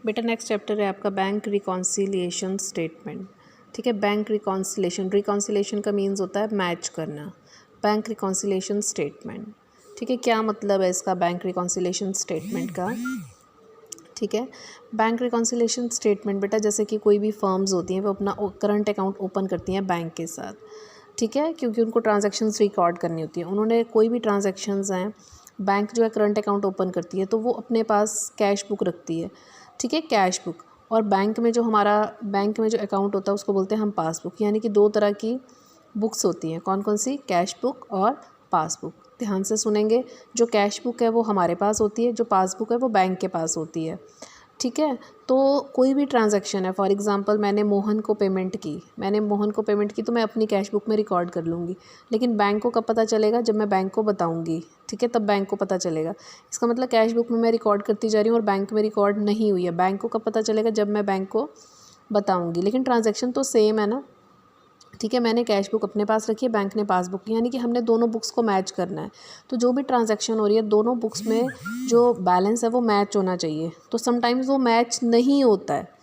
बेटा next chapter है आपका बैंक रिकॉन्सिलिएशन स्टेटमेंट। ठीक है, बैंक रिकॉन्सिलिएशन का मीन्स होता है मैच करना। बैंक रिकॉन्सिलिएशन स्टेटमेंट, ठीक है, क्या मतलब है इसका बैंक रिकॉन्सिलिएशन स्टेटमेंट का। ठीक है, बैंक रिकॉन्सिलिएशन स्टेटमेंट बेटा जैसे कि कोई भी फर्म्स होती हैं वो अपना करंट अकाउंट ओपन करती हैं बैंक के साथ, ठीक है, क्योंकि उनको ट्रांजैक्शंस रिकॉर्ड करनी होती है। उन्होंने कोई भी ट्रांजैक्शंस हैं, बैंक जो है करंट अकाउंट ओपन करती है तो वो अपने पास कैश बुक रखती है, ठीक है, कैश बुक। और बैंक में जो अकाउंट होता है उसको बोलते हैं हम पासबुक। यानी कि दो तरह की बुक्स होती हैं, कौन कौन सी, कैश बुक और पासबुक। ध्यान से सुनेंगे, जो कैश बुक है वो हमारे पास होती है, जो पासबुक है वो बैंक के पास होती है, ठीक है। तो कोई भी ट्रांजैक्शन है, फॉर एग्जांपल मैंने मोहन को पेमेंट की तो मैं अपनी कैश बुक में रिकॉर्ड कर लूँगी, लेकिन बैंक को कब पता चलेगा, जब मैं बैंक को बताऊँगी, ठीक है, तब बैंक को पता चलेगा। इसका मतलब कैश बुक में मैं रिकॉर्ड करती जा रही हूँ और बैंक में रिकॉर्ड नहीं हुई है। बैंक को कब पता चलेगा, जब मैं बैंक को बताऊँगी, लेकिन ट्रांजैक्शन तो सेम है ना, ठीक है। मैंने कैश बुक अपने पास रखी है, बैंक ने पासबुक, यानी कि हमने दोनों बुक्स को मैच करना है। तो जो भी ट्रांजैक्शन हो रही है दोनों बुक्स में जो बैलेंस है वो मैच होना चाहिए। तो समटाइम्स वो मैच नहीं होता है,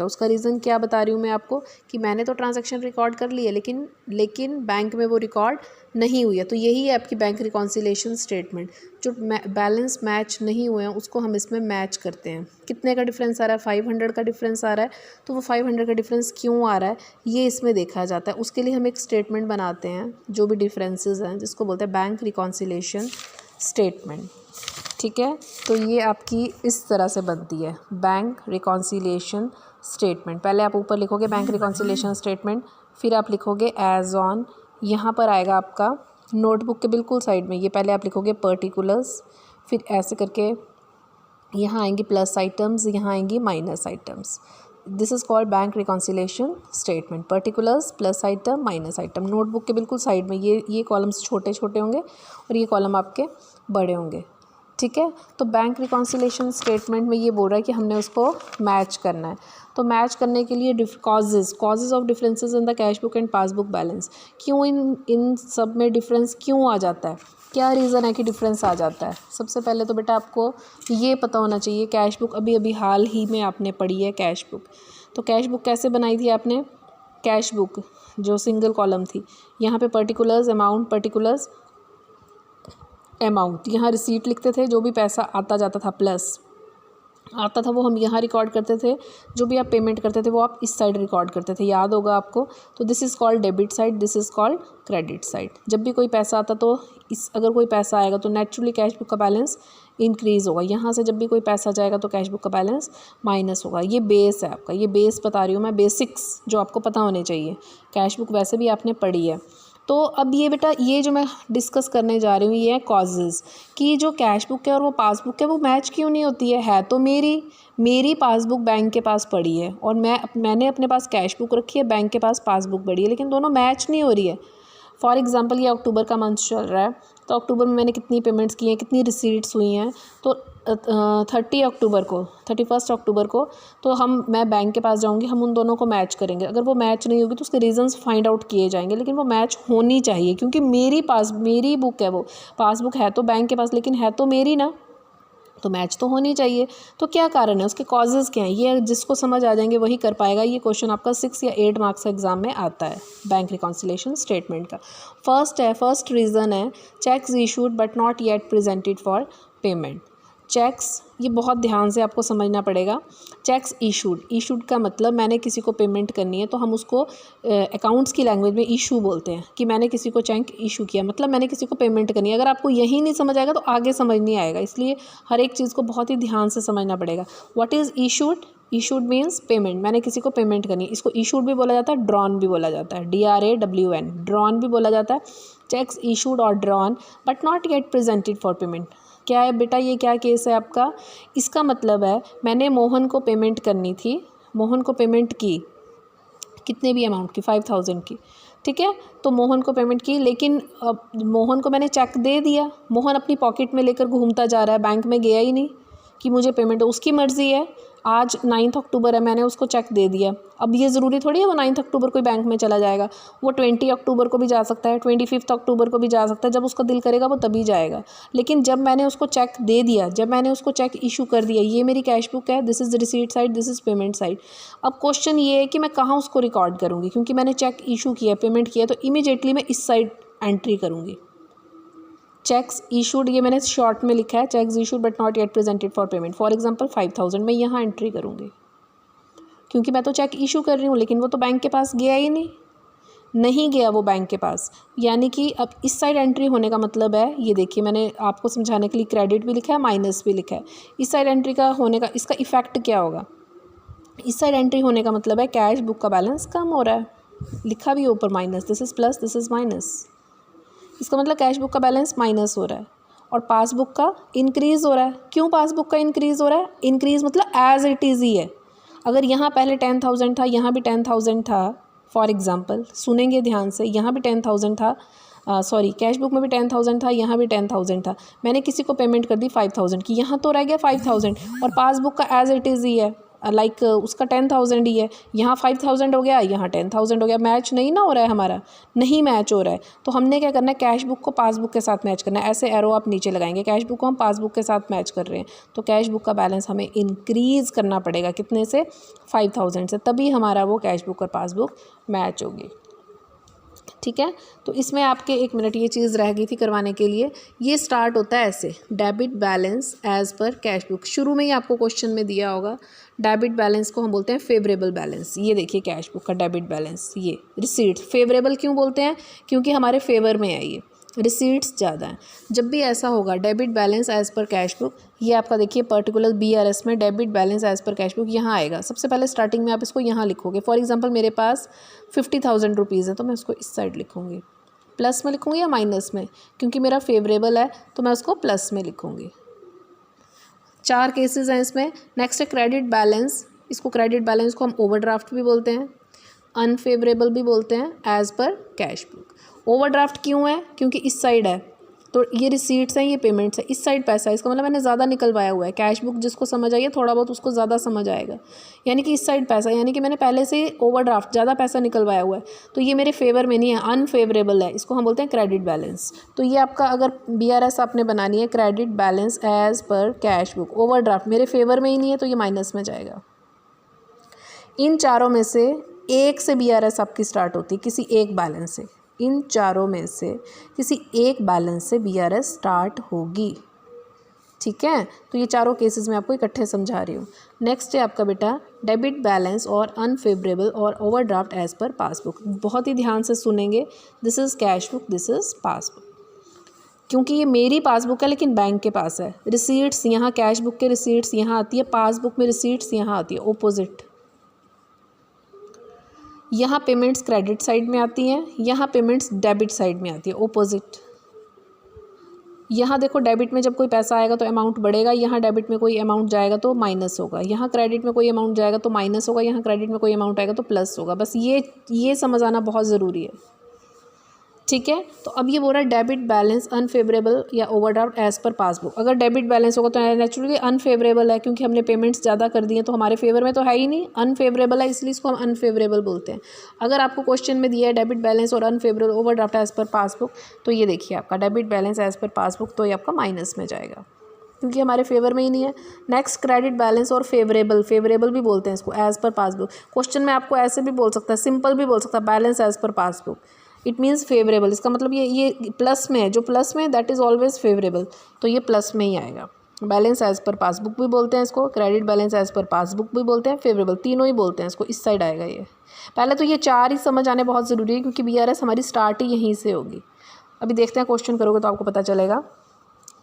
उसका रीज़न क्या बता रही हूँ मैं आपको, कि मैंने तो ट्रांजैक्शन रिकॉर्ड कर ली है लेकिन बैंक में वो रिकॉर्ड नहीं हुई है। तो यही है आपकी बैंक रिकॉन्सिलिएशन स्टेटमेंट। जो बैलेंस मैच नहीं हुए हैं उसको हम इसमें मैच करते हैं। कितने का डिफरेंस आ रहा है, 500 का डिफरेंस आ रहा है, तो वो 500 का डिफरेंस क्यों आ रहा है ये इसमें देखा जाता है। उसके लिए हम एक स्टेटमेंट बनाते हैं जो भी डिफरेंसेस हैं, जिसको बोलते हैं बैंक रिकॉन्सिलिएशन स्टेटमेंट, ठीक है। तो ये आपकी इस तरह से बनती है बैंक रिकॉन्सिलिएशन स्टेटमेंट। पहले आप ऊपर लिखोगे बैंक रिकॉन्सिलिएशन स्टेटमेंट, फिर आप लिखोगे एज ऑन, यहाँ पर आएगा आपका नोटबुक के बिल्कुल साइड में, ये पहले आप लिखोगे पर्टिकुलर्स, फिर ऐसे करके यहाँ आएंगी प्लस आइटम्स, यहाँ आएंगी minus items. This is called bank reconciliation statement. Particulars, plus item, minus item, notebook के बिल्कुल साइड में ये कॉलम्स छोटे छोटे होंगे और ये कॉलम आपके बड़े होंगे, ठीक है। तो बैंक रिकॉन्सिलिएशन स्टेटमेंट में ये बोल रहा है कि हमने उसको मैच करना है। तो मैच करने के लिए causes of differences in the cash book and passbook balance, क्यों इन सब में डिफरेंस क्यों आ जाता है, क्या रीज़न है कि डिफरेंस आ जाता है। सबसे पहले तो बेटा आपको ये पता होना चाहिए, कैश बुक अभी हाल ही में आपने पढ़ी है कैश बुक। तो कैश बुक कैसे बनाई थी आपने, कैश बुक जो सिंगल कॉलम थी, यहाँ पे पर्टिकुलर्स अमाउंट, यहाँ रिसीट लिखते थे, जो भी पैसा आता जाता था प्लस आता था वो हम यहाँ रिकॉर्ड करते थे, जो भी आप पेमेंट करते थे वो आप इस साइड रिकॉर्ड करते थे, याद होगा आपको। तो this is called debit side, this is called credit side. जब भी कोई पैसा आता तो अगर कोई पैसा आएगा तो नेचुरली कैश बुक का बैलेंस इंक्रीज़ होगा, यहाँ से जब भी कोई पैसा जाएगा तो कैश बुक का बैलेंस माइनस होगा। ये बेस है आपका, ये बेस बता रही हूँ मैं, बेसिक्स जो आपको पता होने चाहिए। कैश बुक वैसे भी आपने पढ़ी है। तो अब ये बेटा ये जो मैं डिस्कस करने जा रही हूँ ये है कॉजेज़, कि जो कैश बुक है और वो पासबुक है वो मैच क्यों नहीं होती है तो मेरी पासबुक बैंक के पास पड़ी है और मैंने अपने पास कैश बुक रखी है, बैंक के पास पासबुक पड़ी है, लेकिन दोनों मैच नहीं हो रही है। फॉर एग्ज़ाम्पल ये अक्टूबर का मंथ चल रहा है, तो अक्टूबर में मैंने कितनी पेमेंट्स की हैं, कितनी रिसीट्स हुई हैं, तो 31 अक्टूबर को तो मैं बैंक के पास जाऊंगी, हम उन दोनों को मैच करेंगे। अगर वो मैच नहीं होगी तो उसके रीजंस फाइंड आउट किए जाएंगे, लेकिन वो मैच होनी चाहिए, क्योंकि मेरी बुक है, वो पासबुक है तो बैंक के पास लेकिन है तो मेरी ना, तो मैच तो होनी चाहिए। तो क्या कारण है, उसके कॉजेज़ क्या हैं, ये जिसको समझ आ जाएंगे वही कर पाएगा। ये क्वेश्चन आपका 6 या 8 मार्क्स का एग्जाम में आता है बैंक रिकॉन्सिलिएशन स्टेटमेंट का। फर्स्ट रीज़न है cheques issued but not yet presented for payment. Cheques, ये बहुत ध्यान से आपको समझना पड़ेगा। चेक्स इशूड का मतलब मैंने किसी को पेमेंट करनी है तो हम उसको अकाउंट्स की लैंग्वेज में इशू बोलते हैं, कि मैंने किसी को चेक इशू किया, मतलब मैंने किसी को पेमेंट करनी है। अगर आपको यही नहीं समझ आएगा तो आगे समझ नहीं आएगा, इसलिए हर एक चीज़ को बहुत ही ध्यान से समझना पड़ेगा। What is issued means payment, मैंने किसी को पेमेंट करनी है। इसको इशूड भी बोला जाता है, ड्रॉन भी बोला जाता है, DRAWN, ड्रॉन भी बोला जाता है। चेक्स इशूड और drawn but not yet presented for payment, क्या है बेटा, ये क्या केस है आपका। इसका मतलब है मैंने मोहन को पेमेंट करनी थी, मोहन को पेमेंट की कितने भी अमाउंट की, 5000 की, ठीक है। तो मोहन को पेमेंट की, लेकिन अब मोहन को मैंने चेक दे दिया, मोहन अपनी पॉकेट में लेकर घूमता जा रहा है, बैंक में गया ही नहीं, कि मुझे पेमेंट, उसकी मर्ज़ी है। आज 9 अक्टूबर है, मैंने उसको चेक दे दिया। अब ये ज़रूरी थोड़ी है वो 9 अक्टूबर को ही बैंक में चला जाएगा। वो 20 अक्टूबर को भी जा सकता है, 25 अक्टूबर को भी जा सकता है। जब उसका दिल करेगा वो तभी जाएगा। लेकिन जब मैंने उसको चेक दे दिया, जब मैंने उसको चेक इशू कर दिया, ये मेरी कैश बुक है, this is receipt side, this is payment side. अब क्वेश्चन ये है कि मैं कहाँ उसको रिकॉर्ड करूँगी, क्योंकि मैंने चेक इशू किया, पेमेंट किया, तो इमीडिएटली मैं इस साइड एंट्री करूँगी। चेक्स इशूड, ये मैंने शॉर्ट में लिखा है, cheques issued but not yet presented for payment, for example 5000, मैं यहाँ एंट्री करूँगी, क्योंकि मैं तो चेक इशू कर रही हूँ, लेकिन वो तो बैंक के पास गया ही नहीं गया वो बैंक के पास। यानी कि अब इस साइड एंट्री होने का मतलब है, ये देखिए मैंने आपको समझाने के लिए क्रेडिट भी लिखा है, माइनस भी लिखा है। इस साइड एंट्री का होने का इसका इफेक्ट क्या होगा, इस साइड एंट्री होने का मतलब है कैश बुक का बैलेंस कम हो रहा है, लिखा भी ऊपर minus, this is plus, this is minus. इसका मतलब कैश बुक का बैलेंस माइनस हो रहा है और पासबुक का इंक्रीज़ हो रहा है। क्यों पासबुक का इंक्रीज़ हो रहा है, इंक्रीज़ मतलब एज इट इज़ ही है। अगर यहाँ पहले 10,000 था, यहाँ भी 10,000 था, फॉर एग्जांपल सुनेंगे ध्यान से, यहाँ भी 10,000 था, सॉरी कैश बुक में भी 10,000 था, यहाँ भी 10,000 था। मैंने किसी को पेमेंट कर दी 5,000 की, यहाँ तो रह गया 5,000 और पासबुक का एज इट इज़ ही है, लाइक उसका 10,000 ही है, यहाँ 5,000 हो गया, यहाँ 10,000 हो गया। मैच नहीं ना हो रहा है, हमारा नहीं मैच हो रहा है। तो हमने क्या करना है, कैश बुक को पासबुक के साथ मैच करना है। ऐसे एरो आप नीचे लगाएंगे, कैश बुक को हम पासबुक के साथ मैच कर रहे हैं, तो कैश बुक का बैलेंस हमें इंक्रीज़ करना पड़ेगा, कितने से, 5,000 से, तभी हमारा वो कैश बुक और पासबुक मैच होगी। ठीक है, तो इसमें आपके 1 मिनट ये चीज़ रह गई थी करवाने के लिए। ये स्टार्ट होता है ऐसे, debit balance as per cash book. शुरू में ही आपको क्वेश्चन में दिया होगा, डेबिट बैलेंस को हम बोलते हैं फेवरेबल बैलेंस। ये देखिए कैश बुक का डेबिट बैलेंस, ये रिसीट्स। फेवरेबल क्यों बोलते हैं, क्योंकि हमारे फेवर में है, ये रिसीट्स ज़्यादा हैं। जब भी ऐसा होगा debit balance as per cash book, ये आपका देखिए पर्टिकुलर BRS में debit balance as per cash book यहाँ आएगा। सबसे पहले स्टार्टिंग में आप इसको यहाँ लिखोगे। फॉर एग्जांपल मेरे पास 50,000 रुपीज़ है, तो मैं उसको इस साइड लिखूँगी, प्लस में लिखूँगी या माइनस में, क्योंकि मेरा फेवरेबल है तो मैं उसको प्लस में लिखूँगी। 4 केसेस हैं इसमें। नेक्स्ट है क्रेडिट बैलेंस। इसको क्रेडिट बैलेंस को हम ओवरड्राफ्ट भी बोलते हैं, अनफेवरेबल भी बोलते हैं as per cash book. Overdraft क्यों है, क्योंकि इस साइड है, तो ये रिसीट्स हैं, ये पेमेंट्स है, इस साइड पैसा है, इसका मतलब मैंने ज़्यादा निकलवाया हुआ है। कैश बुक जिसको समझ आई है थोड़ा बहुत उसको ज़्यादा समझ आएगा, यानी कि इस साइड पैसा, यानी कि मैंने पहले से ओवरड्राफ्ट ज़्यादा पैसा निकलवाया हुआ है, तो ये मेरे फेवर में नहीं है, अनफेवरेबल है, इसको हम बोलते हैं क्रेडिट बैलेंस। तो ये आपका अगर BRS आपने बनानी है, credit balance as per cash book, overdraft मेरे फेवर में ही नहीं है, तो ये माइनस में जाएगा। इन चारों में से एक से BRS आपकी स्टार्ट होती है, किसी एक बैलेंस से। इन चारों में से किसी एक बैलेंस से BRS स्टार्ट होगी। ठीक है, तो ये चारों केसेस में आपको इकट्ठे समझा रही हूँ। नेक्स्ट है आपका बेटा डेबिट बैलेंस और अनफेवरेबल और ओवरड्राफ्ट एज पर पासबुक। बहुत ही ध्यान से सुनेंगे, this is cash book, this is passbook. क्योंकि ये मेरी पासबुक है लेकिन बैंक के पास है। रिसीट्स यहाँ कैश बुक के रिसीट्स यहाँ आती है, पासबुक में रिसीट्स यहाँ आती है, ओपोजिट। यहाँ पेमेंट्स क्रेडिट साइड में आती हैं, यहाँ पेमेंट्स डेबिट साइड में आती है, ओपोजिट। यहाँ देखो डेबिट में जब कोई पैसा आएगा तो अमाउंट बढ़ेगा, यहाँ डेबिट में कोई अमाउंट जाएगा तो माइनस होगा, यहाँ क्रेडिट में कोई अमाउंट जाएगा तो माइनस होगा, यहाँ क्रेडिट में कोई अमाउंट आएगा तो प्लस होगा। बस ये समझ आना बहुत ज़रूरी है। ठीक है, तो अब ये बोल रहा है डेबिट बैलेंस अनफेवरेबल या ओवरड्राफ्ट एज पर पासबुक। अगर डेबिट बैलेंस होगा तो नेचुरली अनफेवरेबल है, क्योंकि हमने पेमेंट्स ज़्यादा कर दी हैं, तो हमारे फेवर में तो है ही नहीं, अनफेवरेबल है, इसलिए इसको हम अनफेवरेबल बोलते हैं। अगर आपको क्वेश्चन में दिया है डेबिट बैलेंस और unfavourable overdraft as per passbook, तो ये देखिए आपका debit balance as per passbook, तो ये आपका माइनस में जाएगा, क्योंकि हमारे फेवर में ही नहीं है। नेक्स्ट क्रेडिट बैलेंस और फेवरेबल भी बोलते हैं इसको, एज पर पासबुक। क्वेश्चन में आपको ऐसे भी बोल सकता है, सिंपल भी बोल सकता है, balance as per passbook, it means favourable. इसका मतलब ये प्लस में है, जो प्लस में है दैट इज़ ऑलवेज फेवरेबल, तो ये प्लस में ही आएगा। बैलेंस एज पर पासबुक भी बोलते हैं इसको, credit balance as per passbook भी बोलते हैं, फेवरेबल, तीनों ही बोलते हैं इसको। इस साइड आएगा ये। पहले तो ये 4 ही समझ आने बहुत ज़रूरी है, क्योंकि BRS हमारी स्टार्ट ही यहीं से होगी। अभी देखते हैं, क्वेश्चन करोगे तो आपको पता चलेगा।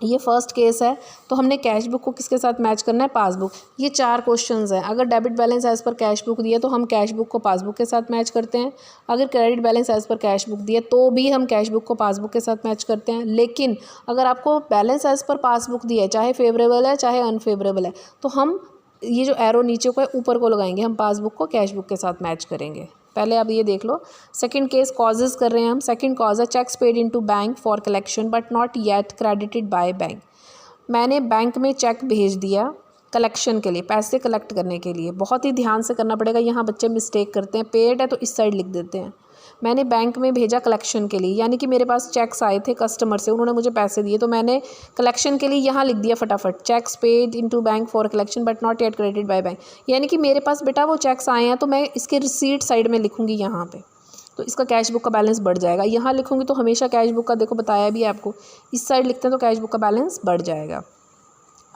ये फर्स्ट केस है, तो हमने कैश बुक को किसके साथ मैच करना है, पासबुक। ये 4 क्वेश्चंस हैं। अगर debit balance as per cash book दिया तो हम कैश बुक को पासबुक के साथ मैच करते हैं। अगर credit balance as per cash book दिया तो भी हम कैश बुक को पासबुक के साथ मैच करते हैं। लेकिन अगर आपको बैलेंस एज पर पासबुक दिया है, चाहे फेवरेबल है चाहे अनफेवरेबल है, तो हम ये जो एरो नीचे को है ऊपर को लगाएंगे, हम पासबुक को कैश बुक के साथ मैच करेंगे। पहले आप ये देख लो। सेकंड केस कॉजेज कर रहे हैं हम। सेकंड कॉज है checks paid into bank for collection but not yet credited by bank. मैंने बैंक में चेक भेज दिया, कलेक्शन के लिए, पैसे कलेक्ट करने के लिए बहुत ही ध्यान से करना पड़ेगा। यहाँ बच्चे मिस्टेक करते हैं, पेड है तो इस साइड लिख देते हैं। मैंने बैंक में भेजा कलेक्शन के लिए, यानी कि मेरे पास चेक्स आए थे कस्टमर से, उन्होंने मुझे पैसे दिए, तो मैंने कलेक्शन के लिए यहाँ लिख दिया फटाफट, checks paid into bank for collection but not yet credited by bank. यानी कि मेरे पास बेटा वो चेक्स आए हैं तो मैं इसके रिसीट साइड में लिखूँगी यहाँ पे, तो इसका कैश बुक का बैलेंस बढ़ जाएगा। यहाँ लिखूँगी तो हमेशा कैश बुक का, देखो बताया भी आपको, इस साइड लिखते हैं तो कैश बुक का बैलेंस बढ़ जाएगा।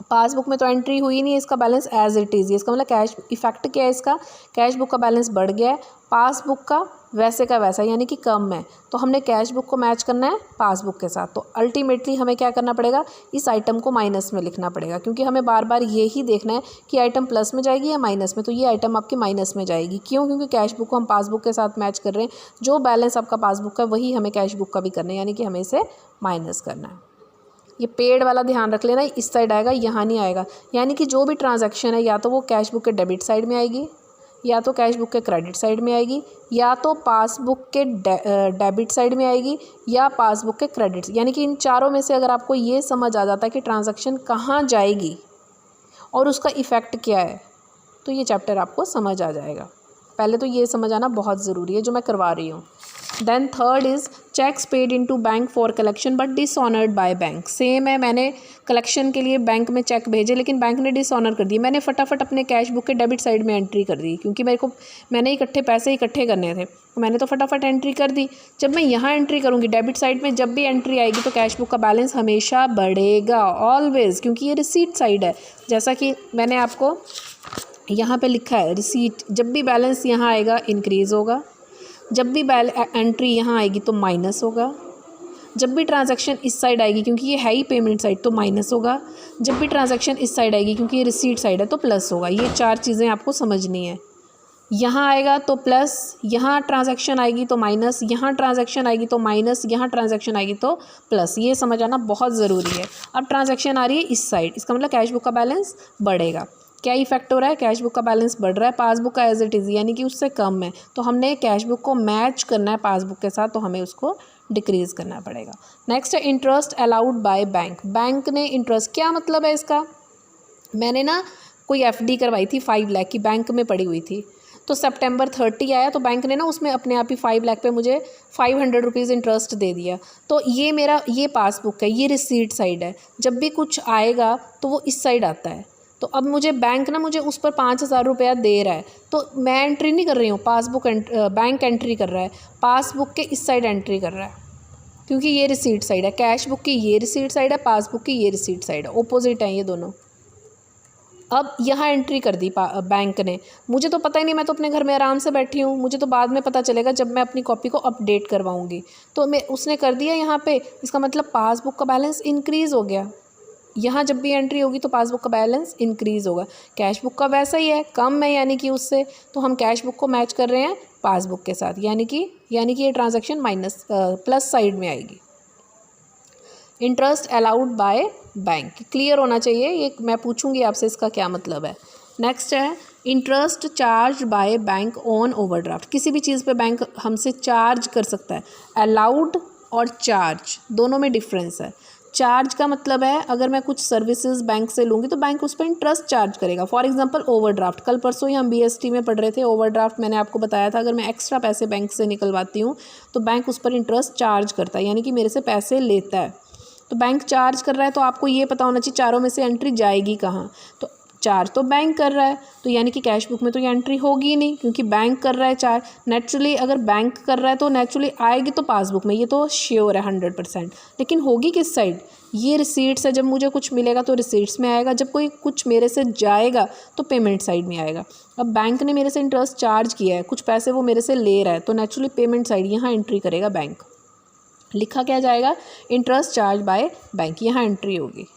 पासबुक में तो एंट्री हुई नहीं है, इसका बैलेंस एज इट इज़, इसका मतलब कैश इफेक्ट क्या है इसका, कैश बुक का बैलेंस बढ़ गया है, पासबुक का वैसे का वैसा यानी कि कम है, तो हमने कैश बुक को मैच करना है पासबुक के साथ। तो अल्टीमेटली हमें क्या करना पड़ेगा, इस आइटम को माइनस में लिखना पड़ेगा, क्योंकि हमें बार बार ये ही देखना है कि आइटम प्लस में जाएगी या माइनस में। तो ये आइटम आपकी माइनस में जाएगी, क्यों, क्योंकि कैश बुक को हम पासबुक के साथ मैच कर रहे हैं, जो बैलेंस आपका पासबुक का वही हमें कैश बुक का भी करना है, यानी कि हमें इसे माइनस करना है। ये पेड वाला ध्यान रख लेना, इस साइड आएगा, यहाँ नहीं आएगा। यानी कि जो भी ट्रांजैक्शन है या तो वो कैश बुक के डेबिट साइड में आएगी, या तो कैश बुक के क्रेडिट साइड में आएगी, या तो पासबुक के डेबिट साइड में आएगी, या पासबुक के क्रेडिट। यानी कि इन चारों में से अगर आपको ये समझ आ जाता है कि ट्रांजैक्शन कहाँ जाएगी और उसका इफ़ेक्ट क्या है, तो ये चैप्टर आपको समझ आ जाएगा। पहले तो ये समझ आना बहुत ज़रूरी है जो मैं करवा रही हूँ। Then third is cheques paid into bank for collection but dishonoured by bank. Same है, मैंने कलेक्शन के लिए बैंक में चेक भेजे लेकिन बैंक ने डिसऑनर कर दिए। मैंने फटाफट अपने कैश बुक के डेबिट साइड में एंट्री कर दी, क्योंकि मैंने पैसे इकट्ठे करने थे, मैंने तो फटाफट एंट्री कर दी। जब मैं यहाँ एंट्री करूँगी डेबिट साइड में, जब भी एंट्री आएगी तो कैश बुक का बैलेंस हमेशा बढ़ेगा ऑलवेज़, क्योंकि ये रिसीट साइड है। जैसा कि मैंने आपको यहाँ पे लिखा है, रिसीट जब भी बैलेंस यहाँ आएगा इंक्रीज़ होगा, जब भी एंट्री यहाँ आएगी तो माइनस होगा, जब भी ट्रांजैक्शन इस साइड आएगी क्योंकि ये है ही पेमेंट साइड तो माइनस होगा, जब भी ट्रांजैक्शन इस साइड आएगी क्योंकि ये रिसीट साइड है तो प्लस होगा। ये चार चीज़ें आपको समझनी है। यहाँ आएगा तो प्लस, यहाँ ट्रांजैक्शन आएगी तो माइनस, यहाँ ट्रांजैक्शन आएगी तो माइनस, यहाँ ट्रांजैक्शन आएगी तो प्लस। ये समझ आना बहुत ज़रूरी है। अब ट्रांजैक्शन आ रही है इस साइड, इसका मतलब कैश बुक का बैलेंस बढ़ेगा। क्या इफेक्ट हो रहा है, कैश बुक का बैलेंस बढ़ रहा है, पासबुक का एज इट इज़ यानी कि उससे कम है, तो हमने कैश बुक को मैच करना है पासबुक के साथ, तो हमें उसको डिक्रीज़ करना पड़ेगा। नेक्स्ट है interest allowed by bank. Bank ने इंटरेस्ट, क्या मतलब है इसका, मैंने ना कोई एफडी करवाई थी 5 लाख की, बैंक में पड़ी हुई थी, तो सितंबर 30 आया तो बैंक ने ना उसमें अपने आप ही 5 लाख पे मुझे 500 रुपीज़ इंटरेस्ट दे दिया। तो ये मेरा ये पासबुक है, ये रिसीट साइड है, जब भी कुछ आएगा तो वो इस साइड आता है। तो अब मुझे बैंक ना मुझे उस पर 5000 रुपया दे रहा है, तो मैं एंट्री नहीं कर रही हूँ, बैंक एंट्री कर रहा है, पासबुक के इस साइड एंट्री कर रहा है, क्योंकि ये रिसीट साइड है। कैश बुक की ये रिसीट साइड है, पासबुक की ये रिसीट साइड है, ओपोजिट है ये दोनों। अब यहाँ एंट्री कर दी बैंक ने, मुझे तो पता ही नहीं, मैं तो अपने घर में आराम से बैठी हूँ, मुझे तो बाद में पता चलेगा जब मैं अपनी कॉपी को अपडेट करवाऊँगी। तो उसने कर दिया यहाँ पे, इसका मतलब पासबुक का बैलेंस इंक्रीज़ हो गया। यहाँ जब भी एंट्री होगी तो पासबुक का बैलेंस इंक्रीज़ होगा। कैश बुक का वैसा ही है, कम है यानी कि उससे, तो हम कैश बुक को मैच कर रहे हैं पासबुक के साथ, यानी कि ये ट्रांजैक्शन प्लस साइड में आएगी। Interest allowed by bank, clear होना चाहिए, ये मैं पूछूंगी आपसे इसका क्या मतलब है। नेक्स्ट है interest charge by bank on overdraft. किसी भी चीज़ पे बैंक हमसे चार्ज कर सकता है। अलाउड और चार्ज दोनों में डिफरेंस है। चार्ज का मतलब है अगर मैं कुछ सर्विसेज बैंक से लूँगी तो बैंक उस पर इंटरेस्ट चार्ज करेगा। फॉर एग्जांपल ओवरड्राफ्ट, कल परसों ही हम बीएसटी में पढ़ रहे थे, ओवरड्राफ्ट मैंने आपको बताया था, अगर मैं एक्स्ट्रा पैसे बैंक से निकलवाती हूँ तो बैंक उस पर इंटरेस्ट चार्ज करता है, यानी कि मेरे से पैसे लेता है। तो बैंक चार्ज कर रहा है तो आपको ये पता होना चाहिए चारों में से एंट्री जाएगी कहाँ। तो चार्ज तो बैंक कर रहा है, तो यानी कि कैश बुक में तो ये एंट्री होगी ही नहीं, क्योंकि बैंक कर रहा है चार्ज। नेचुरली अगर बैंक कर रहा है तो नेचुरली आएगी तो पासबुक में, ये तो श्योर है 100%। लेकिन होगी किस साइड, ये रिसीट्स है, जब मुझे कुछ मिलेगा तो रिसीट्स में आएगा, जब कोई कुछ मेरे से जाएगा तो पेमेंट साइड में आएगा। अब बैंक ने मेरे से इंटरेस्ट चार्ज किया है, कुछ पैसे वो मेरे से ले रहा है, तो नेचुरली पेमेंट साइड यहाँ एंट्री करेगा बैंक। लिखा क्या जाएगा, इंटरेस्ट चार्ज बाय बैंक, यहाँ एंट्री होगी।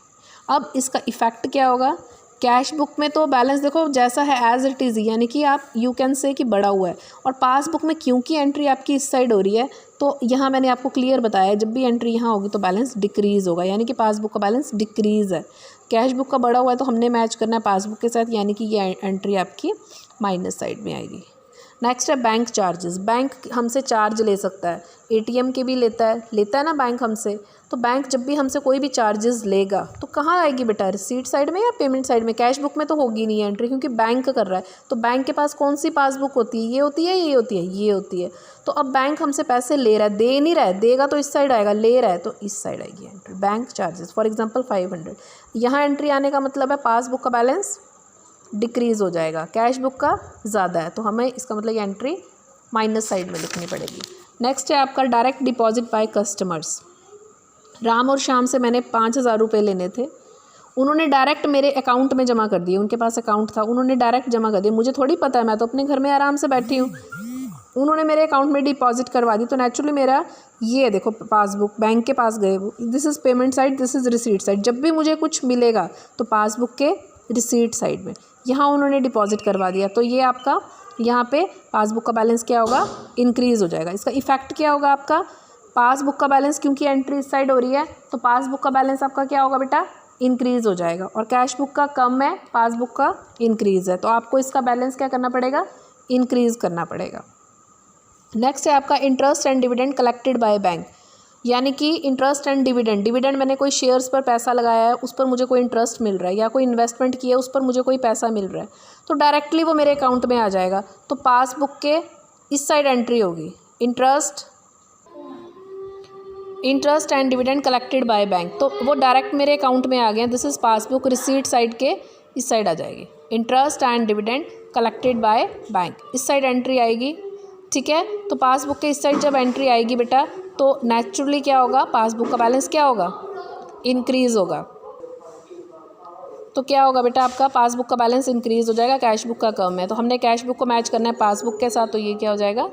अब इसका इफ़ेक्ट क्या होगा, कैश बुक में तो बैलेंस देखो जैसा है एज इट इज़, यानी कि आप यू कैन से कि बढ़ा हुआ है, और पासबुक में क्योंकि एंट्री आपकी इस साइड हो रही है तो यहाँ मैंने आपको क्लियर बताया जब भी एंट्री यहाँ होगी तो बैलेंस डिक्रीज़ होगा, यानी कि पासबुक का बैलेंस डिक्रीज़ है। कैश बुक का बढ़ा हुआ है तो हमने मैच करना है पासबुक के साथ, यानी कि ये एंट्री आपकी माइनस साइड में आएगी। नेक्स्ट है बैंक चार्जेस। बैंक हमसे चार्ज ले सकता है, एटीएम के भी लेता है ना बैंक हमसे। तो बैंक जब भी हमसे कोई भी चार्जेस लेगा तो कहाँ आएगी बेटा, रिसीट साइड में या पेमेंट साइड में? कैश बुक में तो होगी नहीं एंट्री, क्योंकि बैंक कर रहा है। तो बैंक के पास कौन सी पासबुक होती है? ये होती है, ये होती है, ये होती है। तो अब बैंक हमसे पैसे ले रहा है, दे नहीं रहा है, देगा तो इस साइड आएगा, ले रहा है तो इस साइड आएगी entry. Bank charges for example 500, यहाँ एंट्री आने का मतलब है पासबुक का बैलेंस डिक्रीज़ हो जाएगा, कैश बुक का ज़्यादा है, तो हमें इसका मतलब ये एंट्री माइनस साइड में लिखनी पड़ेगी। नेक्स्ट है आपका direct deposit by customers. Ram और श्याम से मैंने 5,000 रुपये लेने थे, उन्होंने डायरेक्ट मेरे अकाउंट में जमा कर दिए। उनके पास अकाउंट था, उन्होंने डायरेक्ट जमा कर दिया। मुझे थोड़ी पता है, मैं तो अपने घर में आराम से बैठी हूँ। उन्होंने मेरे अकाउंट में डिपॉजिट करवा दी, तो नेचुरली मेरा ये देखो पासबुक बैंक के पास गए, this is payment side, this is receipt side. जब भी मुझे कुछ मिलेगा तो पासबुक के रिसीट साइड में, यहाँ उन्होंने डिपॉजिट करवा दिया, तो ये आपका यहाँ पे पासबुक का बैलेंस क्या होगा, इंक्रीज़ हो जाएगा। इसका इफेक्ट क्या होगा आपका, पासबुक का बैलेंस, क्योंकि एंट्री इस साइड हो रही है तो पासबुक का बैलेंस आपका क्या होगा बेटा, इंक्रीज़ हो जाएगा। और कैश बुक का कम है, पासबुक का इंक्रीज़ है, तो आपको इसका बैलेंस क्या करना पड़ेगा, इंक्रीज़ करना पड़ेगा। नेक्स्ट है आपका interest and dividend collected by bank, यानी कि इंटरेस्ट एंड डिविडेंड। डिविडेंड मैंने कोई शेयर्स पर पैसा लगाया है, उस पर मुझे कोई इंटरेस्ट मिल रहा है, या कोई इन्वेस्टमेंट किया है उस पर मुझे कोई पैसा मिल रहा है, तो डायरेक्टली वो मेरे अकाउंट में आ जाएगा। तो पासबुक के इस साइड एंट्री होगी, interest and dividend collected by bank, तो वो डायरेक्ट मेरे अकाउंट में आ गए। This is passbook, receipt side के इस साइड आ जाएगी, interest and dividend collected by bank, इस साइड एंट्री आएगी। ठीक है, तो पासबुक के इस साइड जब एंट्री आएगी बेटा, तो नेचुरली क्या होगा, पासबुक का बैलेंस क्या होगा, इंक्रीज़ होगा। तो क्या होगा बेटा, आपका पासबुक का बैलेंस इंक्रीज़ हो जाएगा, कैश बुक का कम है, तो हमने कैश बुक को मैच करना है पासबुक के साथ, तो ये क्या हो जाएगा,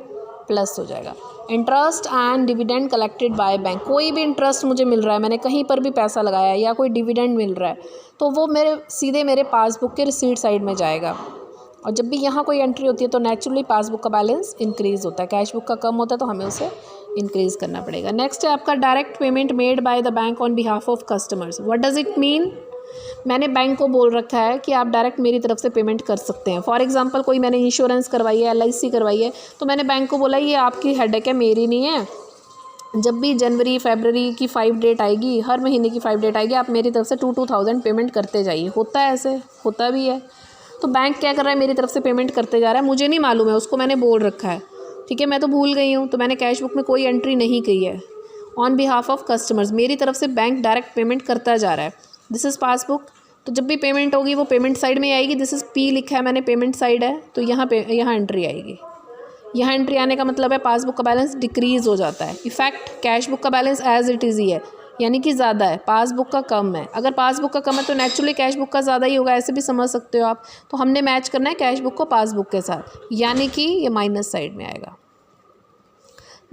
प्लस हो जाएगा। Interest and dividend collected by bank, कोई भी इंटरेस्ट मुझे मिल रहा है, मैंने कहीं पर भी पैसा लगाया है, या कोई डिविडेंड मिल रहा है, तो वो सीधे मेरे पासबुक के रिसीट साइड में जाएगा। और जब भी यहाँ कोई एंट्री होती है तो नेचुरली पासबुक का बैलेंस इंक्रीज़ होता है, कैश बुक का कम होता है, तो हमें उसे इंक्रीज़ करना पड़ेगा। नेक्स्ट है आपका direct payment made by the bank on behalf of customers. What does it mean, मैंने बैंक को बोल रखा है कि आप डायरेक्ट मेरी तरफ से पेमेंट कर सकते हैं। फॉर एग्जांपल कोई मैंने इंश्योरेंस करवाई है, LIC करवाई है, तो मैंने बैंक को बोला ये आपकी हेडेक है, मेरी नहीं है। जब भी जनवरी फरवरी की 5 डेट आएगी, हर महीने की 5 डेट आएगी, आप मेरी तरफ से 2,000 पेमेंट करते जाइए। होता है ऐसे, होता भी है। तो बैंक क्या कर रहा है, मेरी तरफ से पेमेंट करते जा रहा है, मुझे नहीं मालूम है, उसको मैंने बोल रखा है। ठीक है, मैं तो भूल गई हूँ, तो मैंने कैश बुक में कोई एंट्री नहीं की है। ऑन बिहाफ ऑफ कस्टमर्स, मेरी तरफ से बैंक डायरेक्ट पेमेंट करता जा रहा है। दिस इज़ पासबुक, तो जब भी पेमेंट होगी वो पेमेंट साइड में आएगी। दिस इज़ P लिखा है मैंने, पेमेंट साइड है, तो यहाँ एंट्री आएगी। यहाँ एंट्री आने का मतलब है पासबुक का बैलेंस डिक्रीज़ हो जाता है। इफेक्ट, कैश बुक का बैलेंस एज इट इज़ ही है, यानी कि ज़्यादा है, पासबुक का कम है। अगर पासबुक का कम है तो नेचुरली कैश बुक का ज़्यादा ही होगा, ऐसे भी समझ सकते हो आप। तो हमने मैच करना है कैश बुक को पासबुक के साथ, यानी कि ये माइनस साइड में आएगा।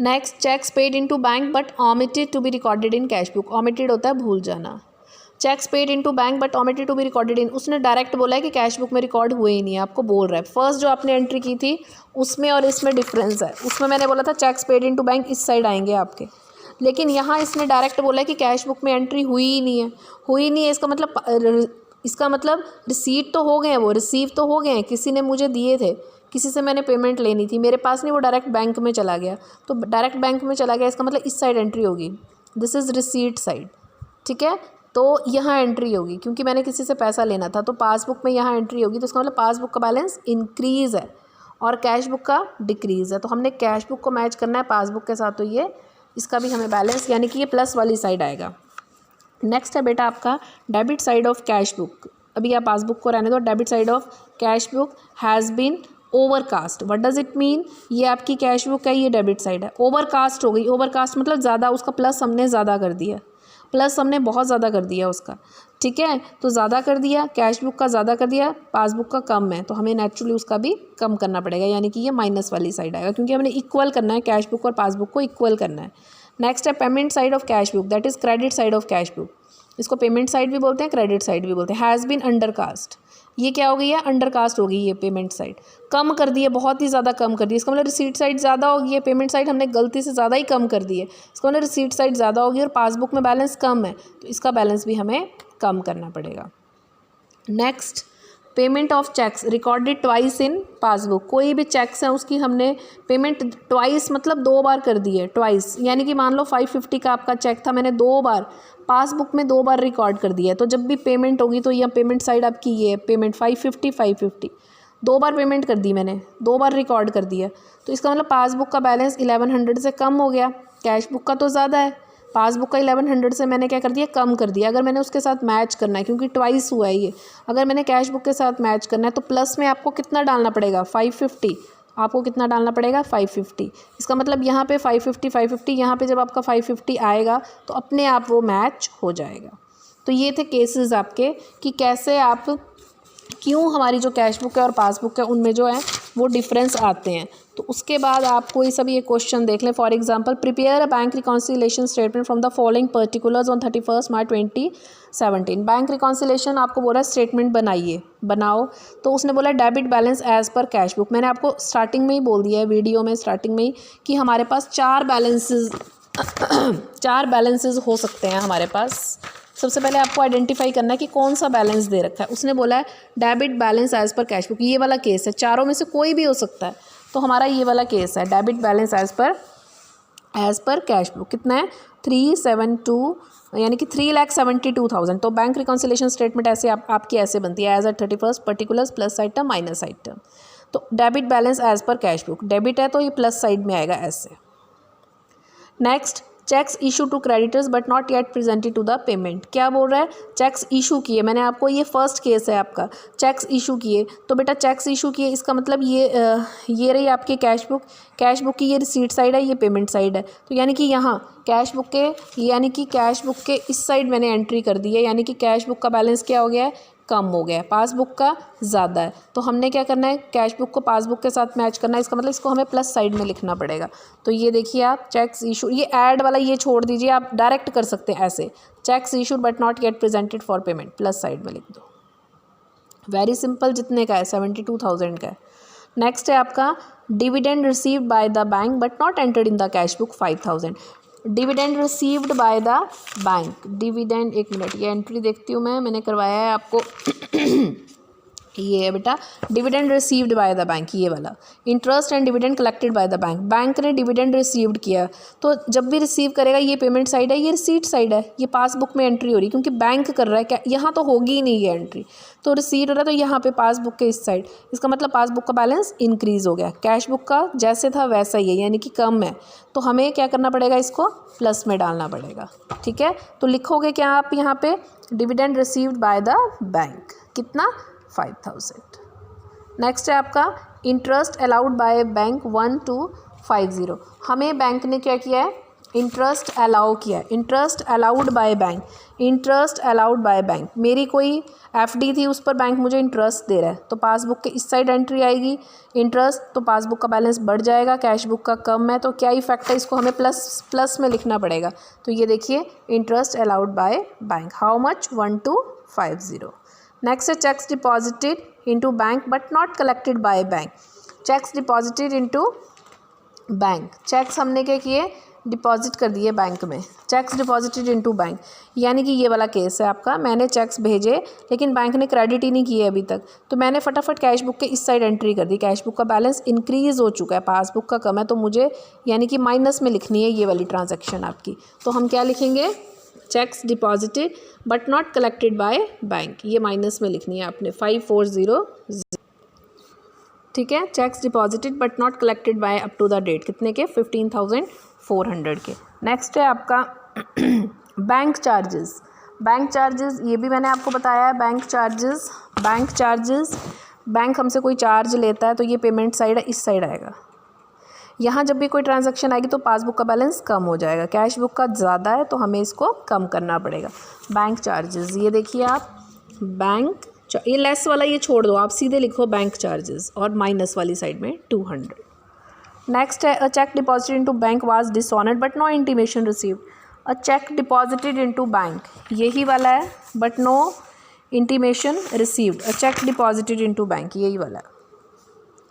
Next, cheques paid into bank but omitted to be recorded in cash book. Omitted होता है भूल जाना। Cheques paid into bank but omitted to be recorded in, उसने डायरेक्ट बोला है कि कैश बुक में रिकॉर्ड हुए ही नहीं है, आपको बोल रहा है। फर्स्ट जो आपने एंट्री की थी उसमें और इसमें डिफरेंस है। उसमें मैंने बोला था चेक्स पेड इनटू बैंक इस साइड आएंगे आपके, लेकिन यहाँ इसने डायरेक्ट बोला है कि कैश बुक में एंट्री हुई ही नहीं है। इसका मतलब रिसीट तो हो गए हैं, वो रिसीव तो हो गए हैं, किसी ने मुझे दिए थे, किसी से मैंने पेमेंट लेनी थी, मेरे पास नहीं, वो डायरेक्ट बैंक में चला गया। तो डायरेक्ट बैंक में चला गया, इसका मतलब इस साइड एंट्री होगी, दिस इज़ रिसीट साइड। ठीक है, तो यहाँ एंट्री होगी क्योंकि मैंने किसी से पैसा लेना था, तो पासबुक में यहाँ एंट्री होगी, तो इसका मतलब पासबुक का बैलेंस इंक्रीज़ है और कैश बुक का डिक्रीज़ है। तो हमने कैश बुक को मैच करना है पासबुक के साथ, तो ये इसका भी हमें बैलेंस, यानी कि ये प्लस वाली साइड आएगा। नेक्स्ट है बेटा आपका debit side of cash book. अभी आप पासबुक को रहने दो। Debit side of cash book has been overcast. What does it mean, ये आपकी कैश बुक है, ये डेबिट साइड है, ओवरकास्ट हो गई। ओवरकास्ट मतलब ज़्यादा, उसका प्लस हमने ज़्यादा कर दिया, प्लस हमने बहुत ज़्यादा कर दिया उसका। ठीक है, तो ज़्यादा कर दिया, कैश बुक का ज़्यादा कर दिया, पासबुक का कम है, तो हमें नेचुरली उसका भी कम करना पड़ेगा, यानी कि ये माइनस वाली साइड आएगा, क्योंकि हमने इक्वल करना है, कैश बुक और पासबुक को इक्वल करना है। नेक्स्ट है payment side of cash book, that is credit side of cash book. इसको पेमेंट साइड भी बोलते हैं, क्रेडिट साइड भी बोलते हैं। हैज़ बीन अंडरकास्ट, ये क्या हो गई है, अंडरकास्ट हो गई ये पेमेंट साइड, कम कर दी है, बहुत ही ज़्यादा कम कर दी है। इसका मतलब रिसीट साइड ज़्यादा होगी है, पेमेंट साइड हमने गलती से ज़्यादा ही कम कर दी है। इसका मतलब रिसीट साइड ज़्यादा होगी और पासबुक में बैलेंस कम है, तो इसका बैलेंस भी हमें कम करना पड़ेगा। Next, payment of cheques recorded twice in passbook, कोई भी चेक्स है उसकी हमने पेमेंट ट्वाइस मतलब 2 बार कर दी है, ट्वाइस यानी कि मान लो 550 का आपका चेक था, मैंने 2 बार पासबुक में 2 बार रिकॉर्ड कर दिया है, तो जब भी पेमेंट होगी तो यह पेमेंट साइड आपकी ये है, पेमेंट 550 2 बार पेमेंट कर दी मैंने, 2 बार रिकॉर्ड कर दिया, तो इसका मतलब पासबुक का बैलेंस 1100 से कम हो गया, कैश बुक का तो ज़्यादा है, पासबुक का 1100 से मैंने क्या कर दिया, कम कर दिया। अगर मैंने उसके साथ मैच करना है, क्योंकि ट्वाइस हुआ है ये, अगर मैंने कैश बुक के साथ मैच करना है तो प्लस में आपको कितना डालना पड़ेगा, 550, आपको कितना डालना पड़ेगा, 550। इसका मतलब यहाँ पे 550 यहाँ पे जब आपका 550 आएगा तो अपने आप वो मैच हो जाएगा। तो ये थे केसेस आपके कि कैसे आप, क्यों हमारी जो कैश बुक है और पासबुक है उनमें जो है वो डिफरेंस आते हैं। तो उसके बाद आपको ये सब ये क्वेश्चन देख लें। For example, prepare a bank reconciliation statement from the following particulars on 31 March 2017। Bank reconciliation आपको बोला स्टेटमेंट बनाइए, बनाओ, तो उसने बोला debit balance as per cash book. मैंने आपको स्टार्टिंग में ही बोल दिया है वीडियो में, स्टार्टिंग में ही, कि हमारे पास 4 बैलेंसेस हो सकते हैं हमारे पास। सबसे पहले आपको आइडेंटिफाई करना है कि कौन सा बैलेंस दे रखा है। उसने बोला है debit balance as per cash book, ये वाला केस है, चारों में से कोई भी हो सकता है, तो हमारा ये वाला केस है, debit balance as per cash book. कितना है, 372, यानी कि 3,72,000। तो बैंक रिकॉन्सिलेशन स्टेटमेंट ऐसे आपकी ऐसे बनती है, as at 31 particulars plus item minus item. तो debit balance as per cash book, debit है तो ये प्लस साइड में आएगा ऐसे। Next, cheques issue to creditors but not yet presented to the payment. क्या बोल रहा है, चेक्स इशू किए, मैंने आपको, ये फर्स्ट केस है आपका, चेक्स इशू किए, तो बेटा चेक्स इशू किए इसका मतलब ये रही आपकी कैश बुक की ये रिसीट साइड है, ये पेमेंट साइड है, तो यानी कि यहाँ कैश बुक के इस साइड मैंने एंट्री कर दी है, यानी कि कैश बुक का बैलेंस क्या हो गया है, कम हो गया है, पासबुक का ज़्यादा है। तो हमने क्या करना है, कैश बुक को पासबुक के साथ मैच करना है, इसका मतलब इसको हमें प्लस साइड में लिखना पड़ेगा। तो ये देखिए आप, चेक्स इशू, ये ऐड वाला ये छोड़ दीजिए, आप डायरेक्ट कर सकते हैं ऐसे, cheques issued but not yet presented for payment, plus side में लिख दो। वेरी सिंपल, जितने का है 72,000 का है। नेक्स्ट है आपका dividend received by the bank but not entered in the cash book, 5,000। Dividend received by the bank, dividend, एक मिनट ये एंट्री देखती हूँ मैंने करवाया है आपको ये है बेटा, dividend received by the bank, ये वाला। Interest and dividend collected by the bank, bank ने डिविडेंड रिसीव्ड किया, तो जब भी रिसीव करेगा ये पेमेंट साइड है, ये रिसीट साइड है, ये पासबुक में एंट्री हो रही, क्योंकि बैंक कर रहा है, क्या यहाँ तो होगी ही नहीं ये एंट्री, तो रिसीट हो रहा है, तो यहाँ पे पासबुक के इस साइड, इसका मतलब पासबुक का बैलेंस इंक्रीज़ हो गया। कैश बुक का जैसे था वैसा ही है, यानी कि कम है, तो हमें क्या करना पड़ेगा, इसको प्लस में डालना पड़ेगा। ठीक है, तो लिखोगे क्या आप यहाँ पे, dividend received by the bank, कितना, 5,000। नेक्स्ट है आपका इंटरेस्ट अलाउड बाय बैंक 1250। हमें बैंक ने क्या किया है, इंटरेस्ट अलाउ किया है, interest allowed by bank, interest allowed by bank. मेरी कोई एफडी थी, उस पर बैंक मुझे इंटरेस्ट दे रहा है, तो पासबुक के इस साइड एंट्री आएगी इंटरेस्ट, तो पासबुक का बैलेंस बढ़ जाएगा, कैश बुक का कम है, तो क्या इफेक्ट है, इसको हमें प्लस में लिखना पड़ेगा। तो ये देखिए interest allowed by bank, how much, 1250। Next है cheques deposited into bank but not collected by bank, cheques deposited into bank, cheques हमने क्या किए, डिपॉजिट कर दिए बैंक में, चेक्स डिपॉजिटेड इनटू बैंक, यानी कि ये वाला केस है आपका, मैंने चेक्स भेजे लेकिन बैंक ने क्रेडिट ही नहीं किए अभी तक, तो मैंने फटाफट कैश बुक के इस साइड एंट्री कर दी, कैश बुक का बैलेंस इंक्रीज़ हो चुका है, पासबुक का कम है, तो मुझे यानी कि माइनस में लिखनी है ये वाली ट्रांजैक्शन आपकी। तो हम क्या लिखेंगे, cheques deposited but not collected by bank, ये माइनस में लिखनी है आपने, 5400। ठीक है, cheques deposited but not collected by up to the date, कितने के, 15,400 के। नेक्स्ट है आपका बैंक चार्जेस, बैंक चार्जेस ये भी मैंने आपको बताया है, बैंक चार्जेस, बैंक हमसे कोई चार्ज लेता है तो ये पेमेंट साइड है, इस साइड आएगा, यहाँ जब भी कोई ट्रांजैक्शन आएगी तो पासबुक का बैलेंस कम हो जाएगा, कैश बुक का ज़्यादा है तो हमें इसको कम करना पड़ेगा। बैंक चार्जेस, ये देखिए आप, बैंक, ये लेस वाला ये छोड़ दो, आप सीधे लिखो बैंक चार्जेस और माइनस वाली साइड में 200। नेक्स्ट है a cheque deposited into bank was dishonoured but no intimation received, a cheque deposited into bank यही वाला है, but no intimation received, a cheque deposited into bank यही वाला है।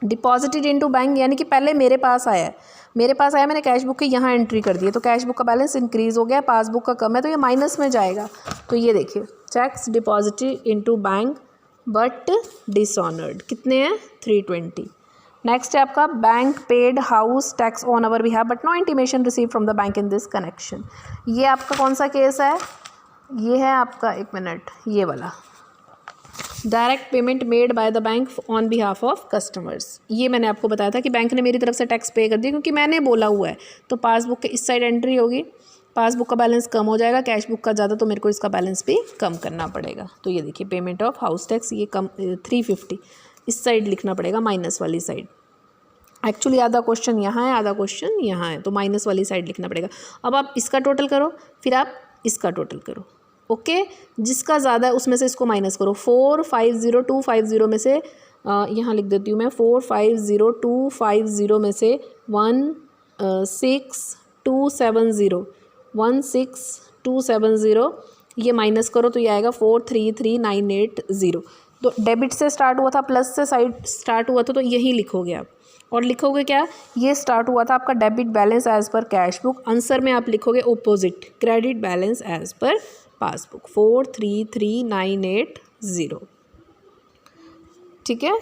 डिपॉजिटेड इनटू बैंक यानी कि पहले मेरे पास आया, मैंने कैश बुक के यहाँ एंट्री कर दी है, तो कैश बुक का बैलेंस इंक्रीज़ हो गया, पासबुक का कम है, तो ये माइनस में जाएगा। तो ये देखिए cheques deposited into bank but dishonoured. कितने हैं? 320। नेक्स्ट है आपका bank paid house tax on our behalf but no intimation receive from the bank in this connection. ये आपका कौन सा केस है? ये है आपका, एक मिनट, ये वाला, direct payment made by the bank on behalf of customers. ये मैंने आपको बताया था कि बैंक ने मेरी तरफ से टैक्स पे कर दिया क्योंकि मैंने बोला हुआ है। तो पासबुक के इस साइड एंट्री होगी, पासबुक का बैलेंस कम हो जाएगा, कैश बुक का ज़्यादा, तो मेरे को इसका बैलेंस भी कम करना पड़ेगा। तो ये देखिए पेमेंट ऑफ हाउस टैक्स, ये कम 350 इस साइड लिखना पड़ेगा, माइनस वाली साइड। एक्चुअली आधा क्वेश्चन यहाँ है, आधा क्वेश्चन यहाँ है, तो माइनस वाली साइड लिखना पड़ेगा। अब आप इसका टोटल करो, फिर आप इसका टोटल करो। ओके, जिसका ज़्यादा है उसमें से इसको माइनस करो। 450250 में से यहाँ लिख देती हूँ मैं, 450250 में से 16270 ये माइनस करो तो ये आएगा 433980। तो डेबिट से स्टार्ट हुआ था, प्लस से साइड स्टार्ट हुआ था, तो यही लिखोगे आप। और लिखोगे क्या? ये स्टार्ट हुआ था आपका debit balance as per cash book. Answer में आप लिखोगे opposite, credit balance as per passbook 433980। ठीक है।